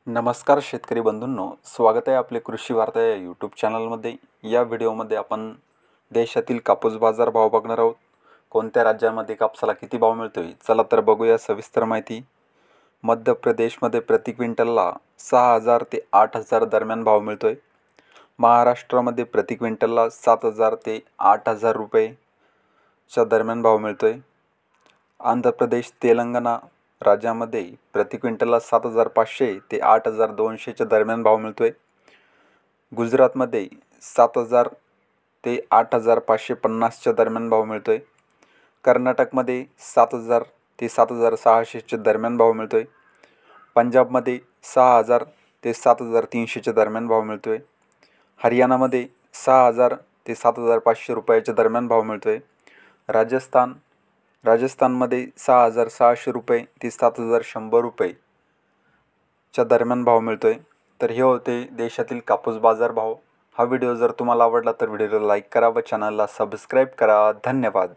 नमस्कार शेतकरी बंधूंनो, स्वागत आहे आपले कृषी वार्ता या यूट्यूब चॅनलमध्ये। या व्हिडिओमध्ये आपण देशातील कापूस बाजार भाव बघणार आहोत। कोणत्या राज्यामध्ये कापसाला किती भाव मिळतोय, चला तर बघूया सविस्तर माहिती। मध्य प्रदेशमध्ये प्रति क्विंटलला 6,000 ते 8,000 दरम्यान भाव मिळतोय। महाराष्ट्रामध्ये प्रति क्विंटलला 7,000 ते 8,000 रुपयेच्या दरम्यान भाव मिळतोय। आंध्र प्रदेश, तेलंगणा राज्यामध्ये प्रति क्विंटलला 7,500 ते 8,200च्या दरम्यान भाव मिळतोय। गुजरातमध्ये 7,000 ते 8,550च्या दरम्यान भाव मिळतोय। कर्नाटकमध्ये 7,000 ते 7,600च्या दरम्यान भाव मिळतोय। पंजाबमध्ये 6,000 ते 7,300च्या दरम्यान भाव मिळतोय। हरियाणामध्ये 6,000 ते 7,500 रुपयाच्या दरम्यान भाव मिळतोय। राजस्थानमध्ये 6,600 रुपये ते 7,100 रुपयेच्या दरम्यान भाव मिळतोय। तर हे होते देशातील कापूस बाजार भाव। हा व्हिडिओ जर तुम्हाला आवडला तर व्हिडिओला लाईक करा व चॅनलला सबस्क्राईब करा। धन्यवाद।